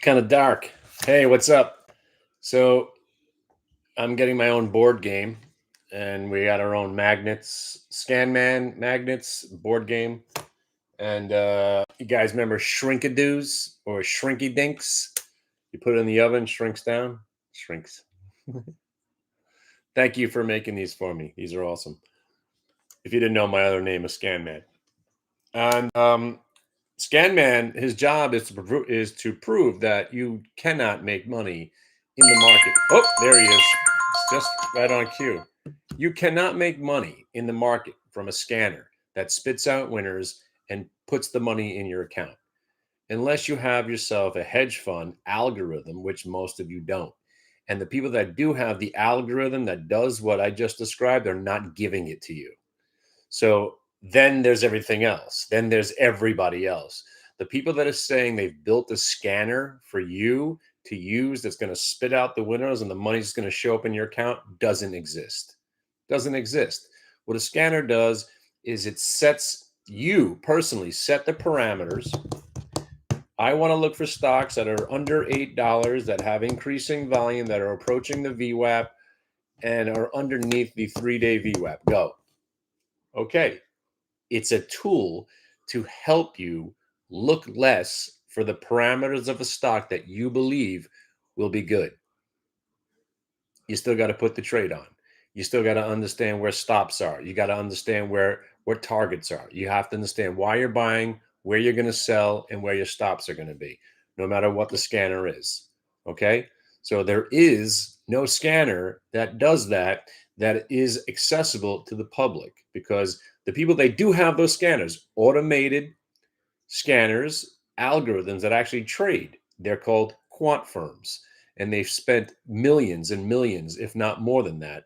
Kind of dark. Hey, what's up? So I'm getting my own board game, and we got our own magnets, Scanman magnets board game. And you guys remember Shrinkadoos or Shrinky Dinks? You put it in the oven, shrinks down, shrinks. Thank you for making these for me. These are awesome. If you didn't know, my other name is Scanman. And Scanman, his job is to prove that you cannot make money in the market. Oh, there he is. It's just right on cue. You cannot make money in the market from a scanner that spits out winners and puts the money in your account unless you have yourself a hedge fund algorithm, which most of you don't. And the people that do have the algorithm that does what I just described, they're not giving it to you. So then there's everything else. Then there's everybody else. The people that are saying they've built a scanner for you to use that's going to spit out the winners and the money's going to show up in your account doesn't exist. Doesn't exist. What a scanner does is it sets you personally set the parameters. I want to look for stocks that are under $8 that have increasing volume that are approaching the VWAP and are underneath the 3-day VWAP. Go. Okay. It's a tool to help you look less for the parameters of a stock that you believe will be good. You still got to put the trade on. You still got to understand where stops are. You got to understand what targets are. You have to understand why you're buying, where you're going to sell, and where your stops are going to be, no matter what the scanner is. Okay? So there is no scanner that does that is accessible to the public, because the people, they do have those scanners, automated scanners, algorithms that actually trade. They're called quant firms, and they've spent millions and millions, if not more than that,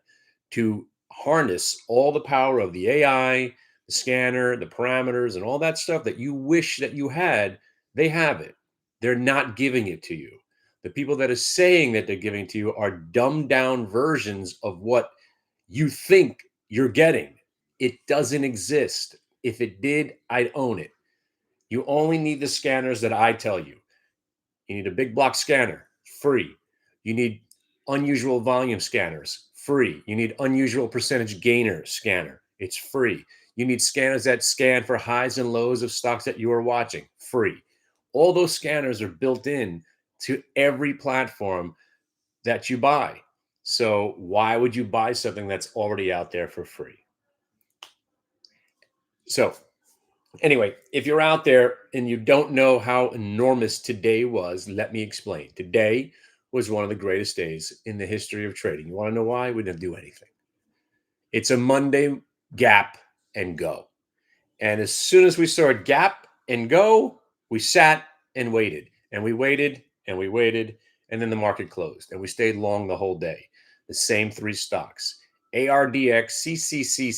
to harness all the power of the AI, the scanner, the parameters, and all that stuff that you wish that you had. They have it. They're not giving it to you. The people that are saying that they're giving to you are dumbed down versions of what you think you're getting. It doesn't exist. If it did, I'd own it. You only need the scanners that I tell you. You need a big block scanner, free. You need unusual volume scanners, free. You need unusual percentage gainer scanner, it's free. You need scanners that scan for highs and lows of stocks that you are watching, free. All those scanners are built in to every platform that you buy. So why would you buy something that's already out there for free? So anyway, if you're out there and you don't know how enormous today was, let me explain. Today was one of the greatest days in the history of trading. You want to know why? We didn't do anything. It's a Monday gap and go. And as soon as we saw a gap and go, we sat and waited. And we waited and we waited. And then the market closed. And we stayed long the whole day. The same three stocks: ARDX,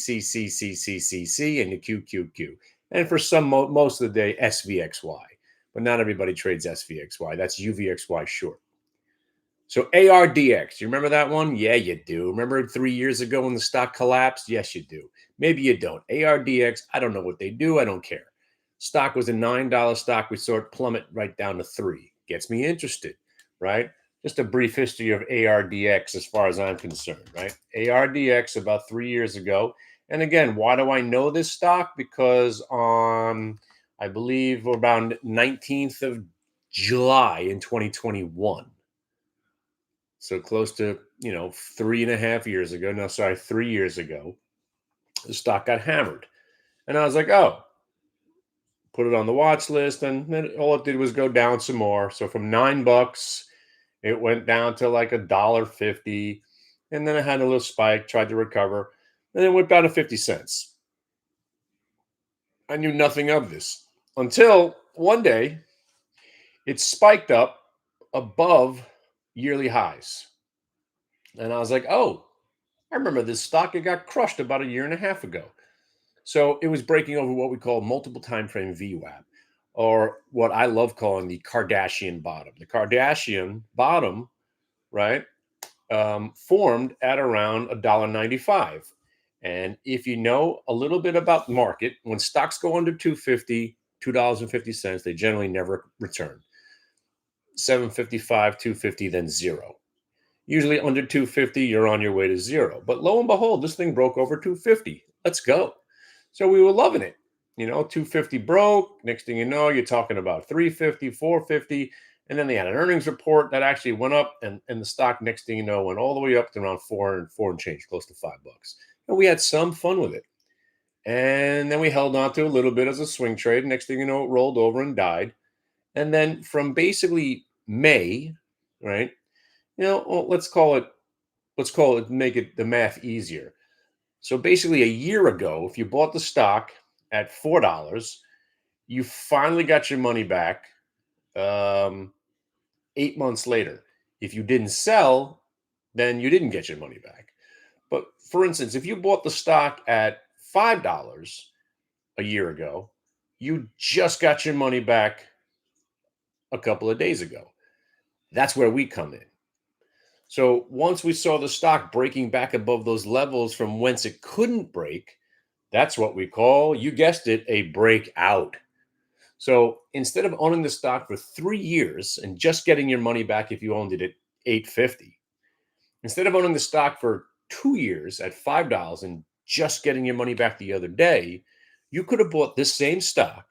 CCCCCCCCC, and the QQQ. And for most of the day, SVXY. But not everybody trades SVXY. That's UVXY short. So ARDX, you remember that one? Yeah, you do. Remember 3 years ago when the stock collapsed? Yes, you do. Maybe you don't. ARDX, I don't know what they do. I don't care. Stock was a $9 stock. We saw it plummet right down to $3. Gets me interested, right? Just a brief history of ARDX as far as I'm concerned, right? ARDX about 3 years ago. And again, why do I know this stock? Because on, I believe, around 19th of July in 2021, so close to, 3.5 years ago. No, sorry, 3 years ago, the stock got hammered. And I was like, oh, put it on the watch list. And then all it did was go down some more. So from $9, it went down to like $1.50. And then it had a little spike, tried to recover. And then went down to 50 cents. I knew nothing of this until one day it spiked up above yearly highs. And I was like, oh, I remember this stock. It got crushed about a year and a half ago. So it was breaking over what we call multiple time frame VWAP, or what I love calling the Kardashian bottom. The Kardashian bottom, right, formed at around $1.95. And if you know a little bit about the market, when stocks go under $2.50, $2.50, they generally never return. 755, 250, then zero. Usually under 250, you're on your way to zero. But lo and behold, this thing broke over 250. Let's go. So we were loving it. 250 broke. Next thing you know, you're talking about 350, 450. And then they had an earnings report that actually went up, and the stock, next thing you know, went all the way up to around four and change, close to $5. And we had some fun with it. And then we held on to a little bit as a swing trade. Next thing you know, it rolled over and died. And then from basically May, right? Well, let's call it, make it the math easier. So basically, a year ago, if you bought the stock at $4, you finally got your money back 8 months later. If you didn't sell, then you didn't get your money back. But for instance, if you bought the stock at $5 a year ago, you just got your money back a couple of days ago. That's where we come in. So once we saw the stock breaking back above those levels from whence it couldn't break, that's what we call, you guessed it, a breakout. So instead of owning the stock for 3 years and just getting your money back if you owned it at 850, instead of owning the stock for 2 years at $5 and just getting your money back the other day, you could have bought this same stock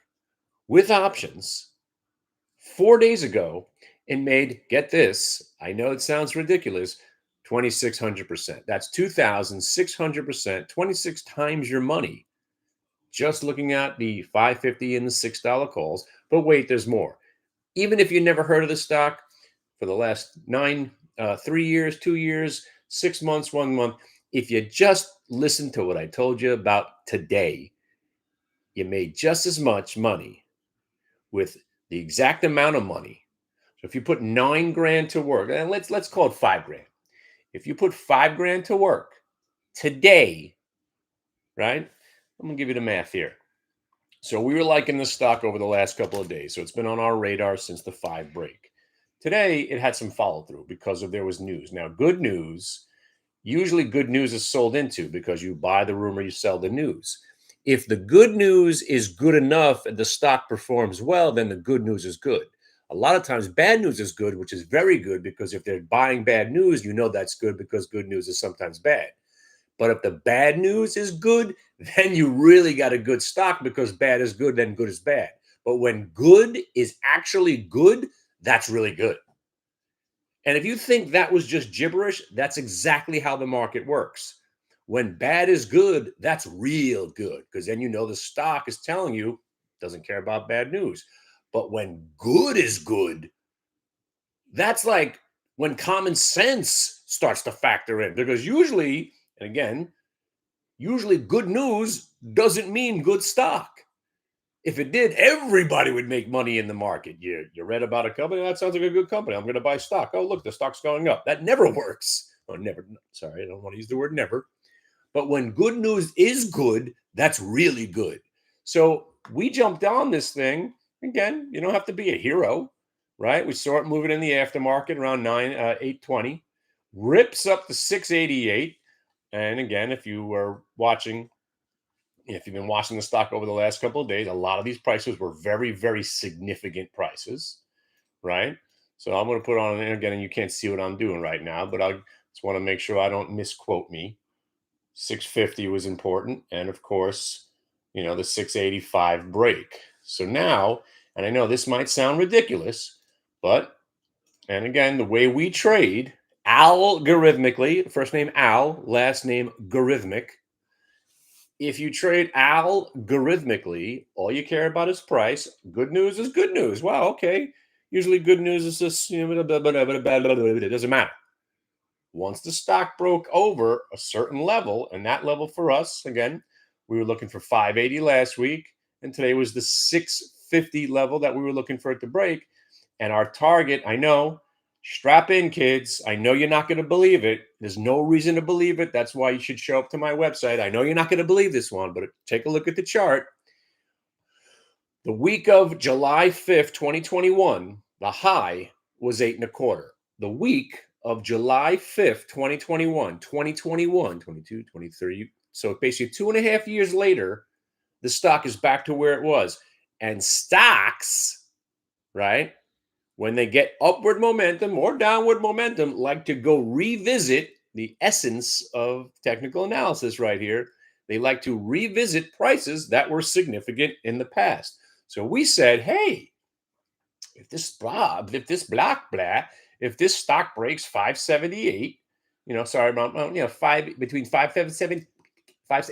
with options 4 days ago and made, get this, I know it sounds ridiculous, 2,600%. That's 2,600%, 26 times your money, just looking at the 550 and the $6 calls. But wait, there's more. Even if you never heard of the stock for the last 3 years, 2 years, 6 months, 1 month, if you just listen to what I told you about today, you made just as much money with the exact amount of money. So if you put 9 grand to work, and let's call it 5 grand. If you put 5 grand to work today, right? I'm gonna give you the math here. So we were liking the stock over the last couple of days. So it's been on our radar since the 5 break. Today it had some follow through because there was news. Now, good news, usually good news is sold into because you buy the rumor, you sell the news. If the good news is good enough and the stock performs well, then the good news is good. A lot of times bad news is good, which is very good, because if they're buying bad news, you know that's good, because good news is sometimes bad. But if the bad news is good, then you really got a good stock, because bad is good, then good is bad. But when good is actually good, that's really good. And if you think that was just gibberish, that's exactly how the market works. When bad is good, that's real good, because then you know the stock is telling you doesn't care about bad news. But when good is good, that's like when common sense starts to factor in, because usually, and again, usually good news doesn't mean good stock. If it did, everybody would make money in the market. You read about a company, that sounds like a good company, I'm going to buy stock. Oh, look, the stock's going up. That never works. Oh, never. Sorry, I don't want to use the word never. But when good news is good, that's really good. So we jumped on this thing. Again, you don't have to be a hero, right? We saw it moving in the aftermarket around 820, rips up to 688. And again, if you've been watching the stock over the last couple of days, a lot of these prices were very, very significant prices, right? So I'm going to put on again, and you can't see what I'm doing right now, but I just want to make sure I don't misquote me. 650 was important, and of course, the 685 break. So now, and I know this might sound ridiculous, but and again, the way we trade, algorithmically, first name Al, last name Gorithmic. If you trade algorithmically, all you care about is price. Good news is good news. Wow, okay. Usually good news is just, it doesn't matter. Once the stock broke over a certain level, and that level for us, again, we were looking for 580 last week, and today was the 650 level that we were looking for it to break. And our target, I know, strap in, kids. I know you're not going to believe it. There's no reason to believe it. That's why you should show up to my website. I know you're not going to believe this one, but take a look at the chart. The week of July 5th, 2021, the high was 8.25. The week of July 5th, 2021, 22, 23. So basically 2.5 years later, the stock is back to where it was. And stocks, right? when they get upward momentum or downward momentum, like to go revisit the essence of technical analysis right here. They like to revisit prices that were significant in the past. So we said, hey, if this stock breaks 578, sorry, five between 577, five,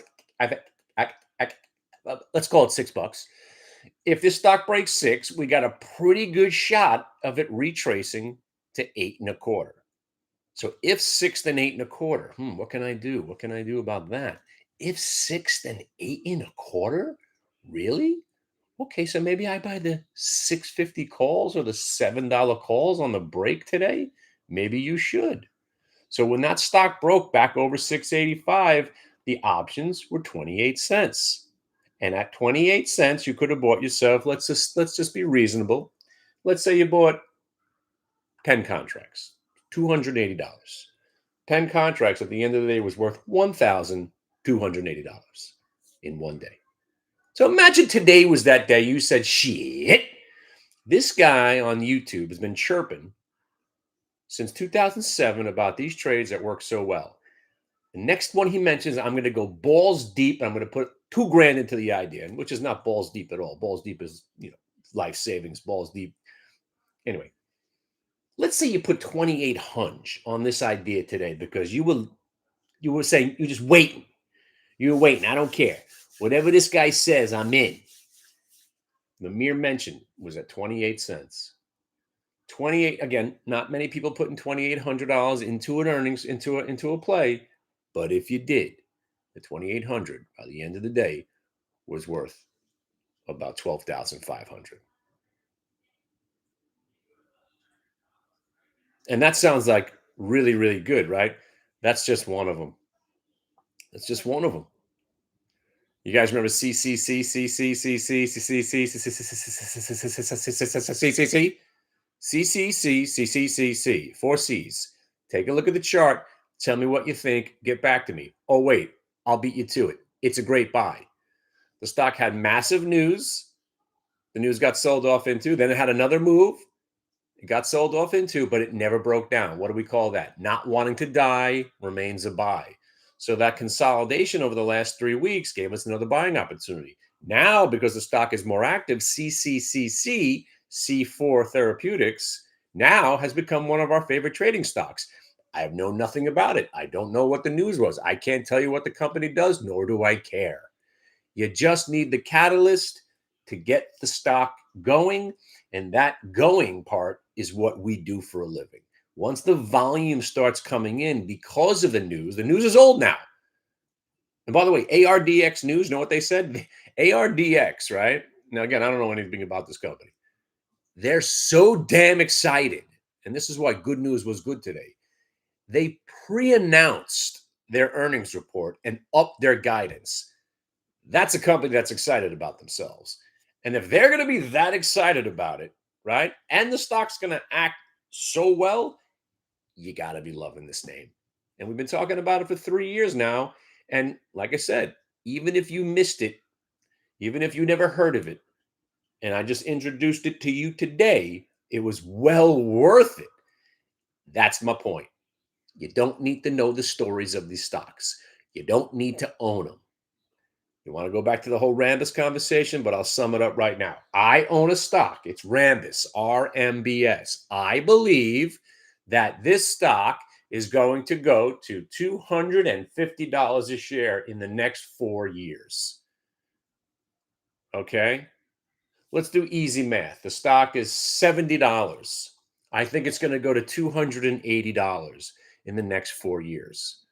let's call it $6. If this stock breaks 6, we got a pretty good shot of it retracing to 8.25. So if 6, then 8.25. What can I do? What can I do about that? If 6, then 8.25? Really? Okay, so maybe I buy the 650 calls or the $7 calls on the break today. Maybe you should. So when that stock broke back over 685, the options were 28 cents. And at 28 cents, you could have bought yourself, let's just be reasonable. Let's say you bought 10 contracts, $280. 10 contracts at the end of the day was worth $1,280 in one day. So imagine today was that day you said, shit, this guy on YouTube has been chirping since 2007 about these trades that work so well. The next one he mentions, I'm going to go balls deep. I'm going to put $2,000 into the idea, which is not balls deep at all. Balls deep is, life savings, balls deep. Anyway, let's say you put 2800 on this idea today because you were saying you're just waiting. You were waiting. I don't care. Whatever this guy says, I'm in. The mere mention was at 28 cents. 28, again, not many people putting $2,800 into an earnings, into a play. But if you did, the 2,800 by the end of the day was worth about 12,500. And that sounds like really, really good, right? That's just one of them. That's just one of them. You guys remember CCC, CCC, CCC, CCC, CCC, 4 C's. Take a look at the chart. Tell me what you think. Get back to me. Oh, wait, I'll beat you to it. It's a great buy. The stock had massive news. The news got sold off into. Then it had another move. It got sold off into, but it never broke down. What do we call that? Not wanting to die remains a buy. So that consolidation over the last 3 weeks gave us another buying opportunity. Now, because the stock is more active, CCCC, C4 Therapeutics, now has become one of our favorite trading stocks. I have known nothing about it. I don't know what the news was. I can't tell you what the company does, nor do I care. You just need the catalyst to get the stock going. And that going part is what we do for a living. Once the volume starts coming in because of the news is old now. And by the way, ARDX News, know what they said? ARDX, right? Now, again, I don't know anything about this company. They're so damn excited. And this is why good news was good today. They pre-announced their earnings report and upped their guidance. That's a company that's excited about themselves. And if they're going to be that excited about it, right? And the stock's going to act so well, you got to be loving this name. And we've been talking about it for 3 years now. And like I said, even if you missed it, even if you never heard of it, and I just introduced it to you today, it was well worth it. That's my point. You don't need to know the stories of these stocks. You don't need to own them. You want to go back to the whole Rambus conversation, but I'll sum it up right now. I own a stock. It's Rambus, RMBS. I believe that this stock is going to go to $250 a share in the next 4 years. Okay? Let's do easy math. The stock is $70. I think it's going to go to $280 in the next 4 years.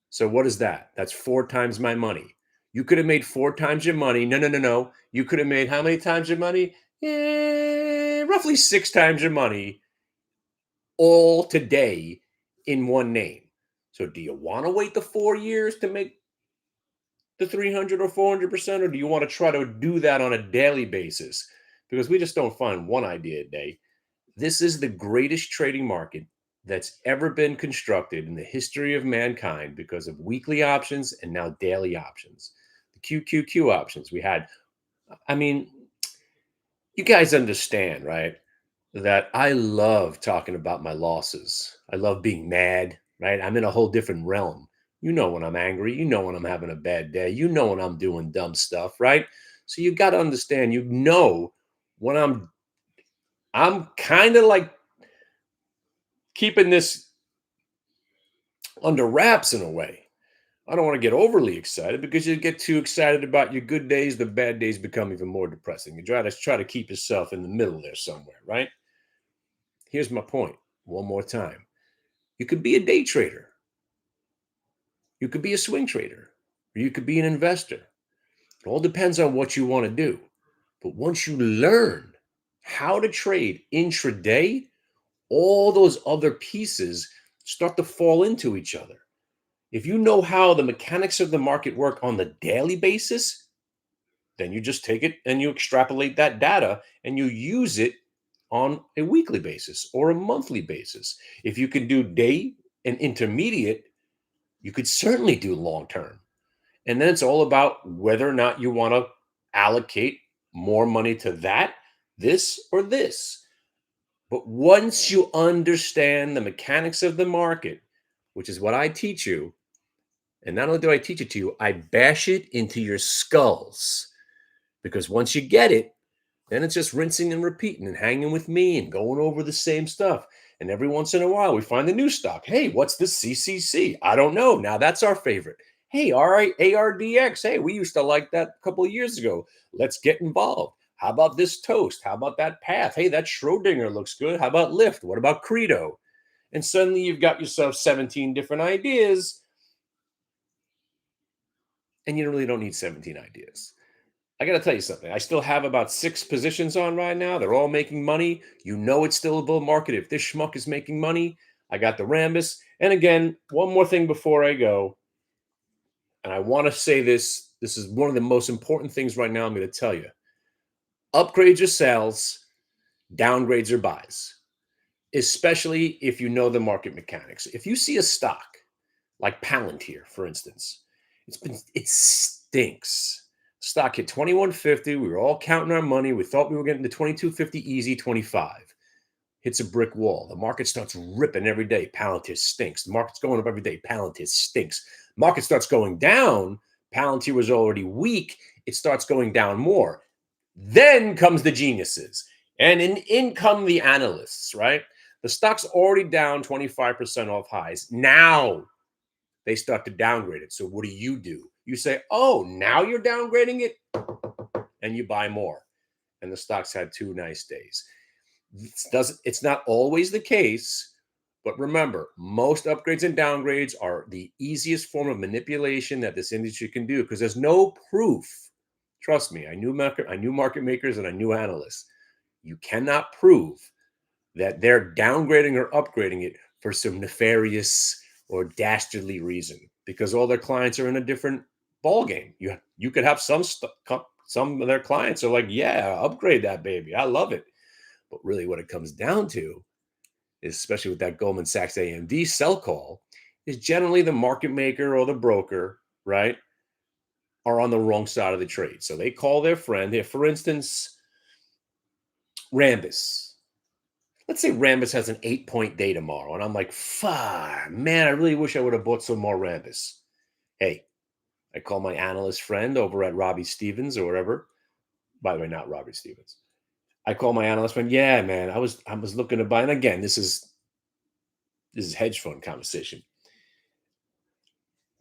So what is that? That's 4 times my money. You could have made 4 times your money. No. You could have made how many times your money? Roughly 6 times your money all today in one name. So do you want to wait the 4 years to make the 300 or 400%, or do you want to try to do that on a daily basis? Because we just don't find one idea a day. This is the greatest trading market that's ever been constructed in the history of mankind because of weekly options and now daily options. The QQQ options we had. I mean, you guys understand, right? that I love talking about my losses. I love being mad, right? I'm in a whole different realm. You know when I'm angry, you know when I'm having a bad day, you know when I'm doing dumb stuff, right? So you got to understand, you know when I'm kind of like keeping this under wraps in a way. I don't want to get overly excited because you get too excited about your good days, the bad days become even more depressing. You try to keep yourself in the middle there somewhere, right? Here's my point one more time. You could be a day trader, you could be a swing trader, or you could be an investor. It all depends on what you want to do. But once you learn how to trade intraday, all those other pieces start to fall into each other. If you know how the mechanics of the market work on the daily basis, then you just take it and you extrapolate that data and you use it on a weekly basis or a monthly basis. If you can do day and intermediate, you could certainly do long term. And then it's all about whether or not you want to allocate more money to that, this, or this. But once you understand the mechanics of the market, which is what I teach you, and not only do I teach it to you, I bash it into your skulls. Because once you get it, then it's just rinsing and repeating and hanging with me and going over the same stuff. And every once in a while, we find a new stock. Hey, what's the CCC? I don't know. Now that's our favorite. Hey, all right, ARDX. Hey, we used to like that a couple of years ago. Let's get involved. How about this toast? How about that path? Hey, that Schrodinger looks good. How about Lyft? What about Credo? And suddenly you've got yourself 17 different ideas, and you really don't need 17 ideas. I got to tell you something. I still have about 6 positions on right now. They're all making money. You know it's still a bull market. If this schmuck is making money, I got the Rambus. And again, one more thing before I go, and I want to say this. This is one of the most important things right now I'm going to tell you. Upgrades or sells, downgrades or buys, especially if you know the market mechanics. If you see a stock like Palantir, for instance, it stinks. Stock hit 2150. We were all counting our money. We thought we were getting to 2250 easy, 25. Hits a brick wall. The market starts ripping every day. Palantir stinks. The market's going up every day. Palantir stinks. Market starts going down. Palantir was already weak. It starts going down more. Then comes the geniuses. And in come the analysts, right? The stock's already down 25% off highs. Now they start to downgrade it. So what do? You say, oh, now you're downgrading it? And you buy more. And the stock's had 2 nice days. It's not always the case, but remember, most upgrades and downgrades are the easiest form of manipulation that this industry can do because there's no proof. Trust me, I knew market makers and I knew analysts. You cannot prove that they're downgrading or upgrading it for some nefarious or dastardly reason because all their clients are in a different ballgame. You could have some of their clients are like, yeah, upgrade that baby. I love it. But really what it comes down to is, especially with that Goldman Sachs AMD sell call, is generally the market maker or the broker, right, are on the wrong side of the trade. So they call their friend here, for instance, Rambus. Let's say Rambus has an 8-point day tomorrow, and I'm like, fuck, man, I really wish I would have bought some more Rambus. Hey, I call my analyst friend over at Robbie Stevens or whatever. By the way, not Robbie Stevens. I call my analyst friend. Yeah, man, I was looking to buy, and again, this is hedge fund conversation.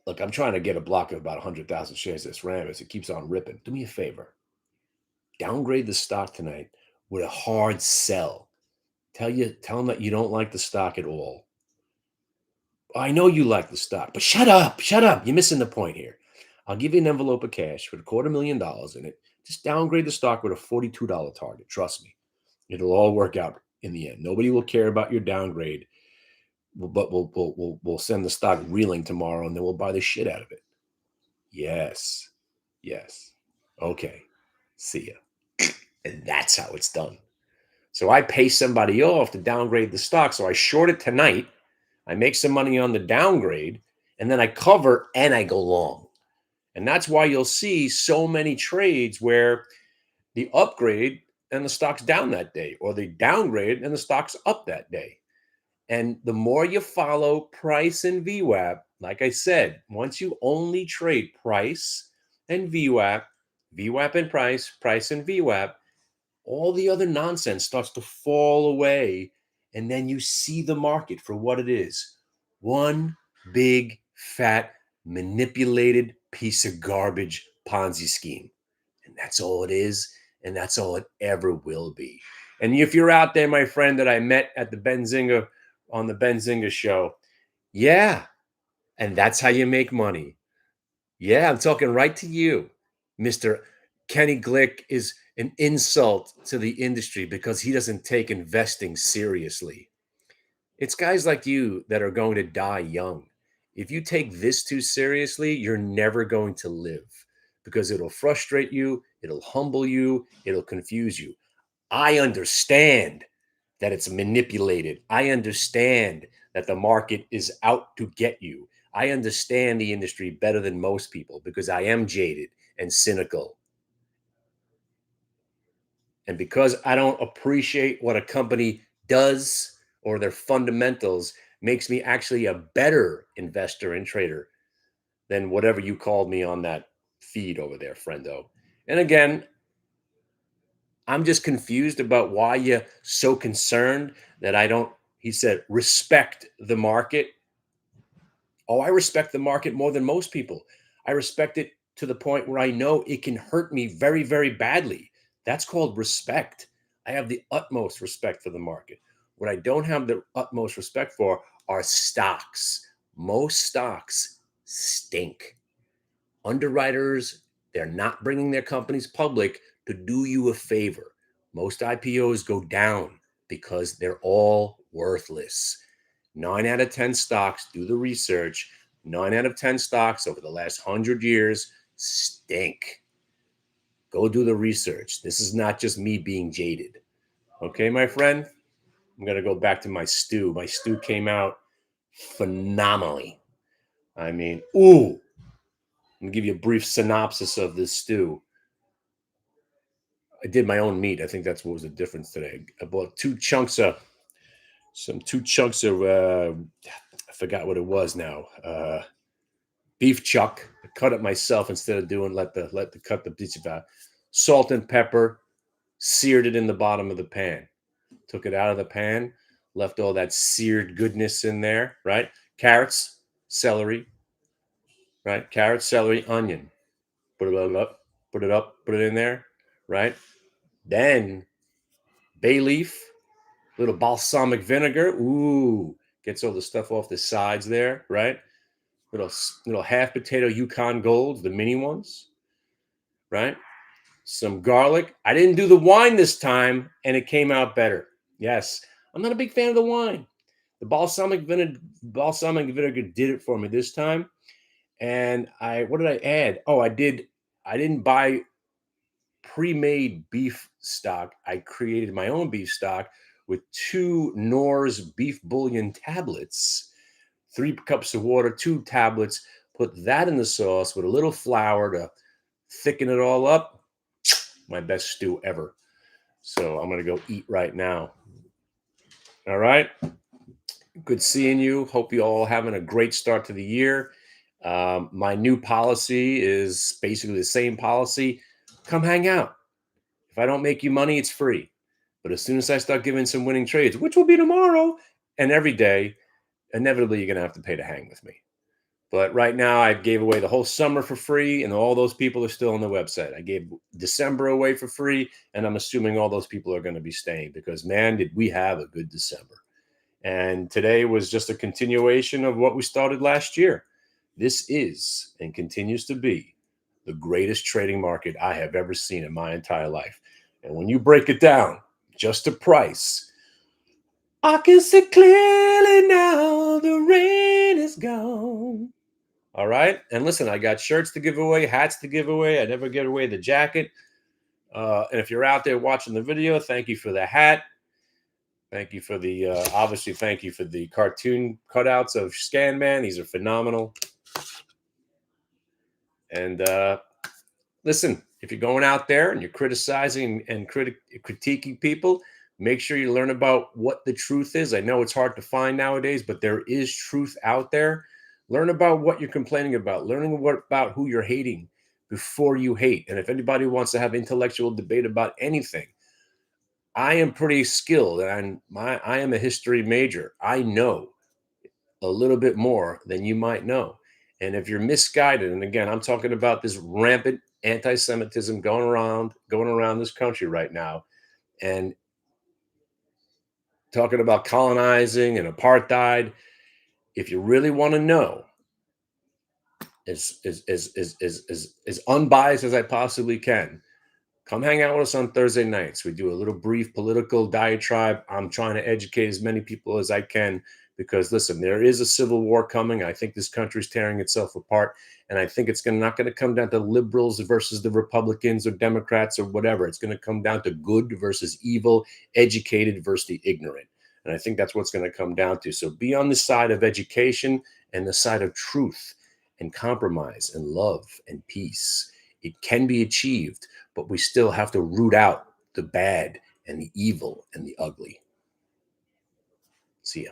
Look, I'm trying to get a block of about 100,000 shares of this Rambus. It keeps on ripping. Do me a favor. Downgrade the stock tonight with a hard sell. Tell them that you don't like the stock at all. I know you like the stock, but shut up. You're missing the point here. I'll give you an envelope of cash with $250,000 in it. Just downgrade the stock with a $42 target. Trust me. It'll all work out in the end. Nobody will care about your downgrade, but we'll send the stock reeling tomorrow, and then we'll buy the shit out of it. Yes. Okay. See ya. And that's how it's done. So I pay somebody off to downgrade the stock. So I short it tonight. I make some money on the downgrade, and then I cover and I go long. And that's why you'll see so many trades where the upgrade and the stock's down that day, or they downgrade and the stock's up that day. And the more you follow price and VWAP, like I said, once you only trade price and VWAP, VWAP and price and VWAP, all the other nonsense starts to fall away. And then you see the market for what it is: one big, fat, manipulated piece of garbage Ponzi scheme. And that's all it is. And that's all it ever will be. And if you're out there, my friend, that I met at the Benzinga on the Benzinga show, yeah. And that's how you make money. Yeah, I'm talking right to you. Mr. Kenny Glick is an insult to the industry because he doesn't take investing seriously. It's guys like you that are going to die young. If you take this too seriously, you're never going to live because it'll frustrate you, it'll humble you, it'll confuse you. I understand that it's manipulated. I understand that the market is out to get you. I understand the industry better than most people because I am jaded and cynical. And because I don't appreciate what a company does or their fundamentals, makes me actually a better investor and trader than whatever you called me on that feed over there, friendo. And again, I'm just confused about why you're so concerned that I don't, he said, respect the market. Oh, I respect the market more than most people. I respect it to the point where I know it can hurt me very, very badly. That's called respect. I have the utmost respect for the market. What I don't have the utmost respect for are stocks. Most stocks stink. Underwriters, they're not bringing their companies public to do you a favor. Most IPOs go down because they're all worthless. 9 out of 10 stocks, do the research. 9 out of 10 stocks over the last 100 years stink. Go do the research. This is not just me being jaded. Okay, my friend? I'm going to go back to my stew. My stew came out phenomenally. I mean, ooh. I'm going to give you a brief synopsis of this stew. I did my own meat. I think that's what was the difference today. I bought two chunks of I forgot what it was now. Beef chuck. I cut it myself instead of doing let the cut the beef out. Salt and pepper, seared it in the bottom of the pan. Took it out of the pan, left all that seared goodness in there, right? Carrots, celery, right? Carrots, celery, onion. Put it up, put it in there, right? Then bay leaf, little balsamic vinegar. Ooh, gets all the stuff off the sides there, right? Little half potato Yukon Golds, the mini ones, right? Some garlic. I didn't do the wine this time, and it came out better. Yes, I'm not a big fan of the wine. The balsamic vinegar did it for me this time. And what did I add? Oh, I didn't buy pre-made beef stock. I created my own beef stock with 2 Knorr's beef bouillon tablets, 3 cups of water, 2 tablets. Put that in the sauce with a little flour to thicken it all up. My best stew ever. So I'm going to go eat right now. All right. Good seeing you. Hope you all having a great start to the year. My new policy is basically the same policy. Come hang out. If I don't make you money, it's free. But as soon as I start giving some winning trades, which will be tomorrow and every day, inevitably you're going to have to pay to hang with me. But right now, I gave away the whole summer for free, and all those people are still on the website. I gave December away for free, and I'm assuming all those people are going to be staying because, man, did we have a good December. And today was just a continuation of what we started last year. This is and continues to be the greatest trading market I have ever seen in my entire life. And when you break it down just to price, I can see clearly now the rain is gone. All right. And listen, I got shirts to give away, hats to give away. I never give away the jacket. And if you're out there watching the video, thank you for the hat. Thank you for the, obviously, thank you for the cartoon cutouts of Scanman. These are phenomenal. And listen, if you're going out there and you're criticizing and critiquing people, make sure you learn about what the truth is. I know it's hard to find nowadays, but there is truth out there. Learn about what you're complaining about. Learn about who you're hating before you hate. And if anybody wants to have intellectual debate about anything, I am pretty skilled, and I am a history major. I know a little bit more than you might know. And if you're misguided, and again, I'm talking about this rampant anti-Semitism going around this country right now, and talking about colonizing and apartheid. If you really want to know, as unbiased as I possibly can, come hang out with us on Thursday nights. We do a little brief political diatribe. I'm trying to educate as many people as I can because, listen, there is a civil war coming. I think this country is tearing itself apart. And I think it's not going to come down to liberals versus the Republicans or Democrats or whatever. It's going to come down to good versus evil, educated versus the ignorant. And I think that's what's going to come down to. So be on the side of education and the side of truth and compromise and love and peace. It can be achieved, but we still have to root out the bad and the evil and the ugly. See ya.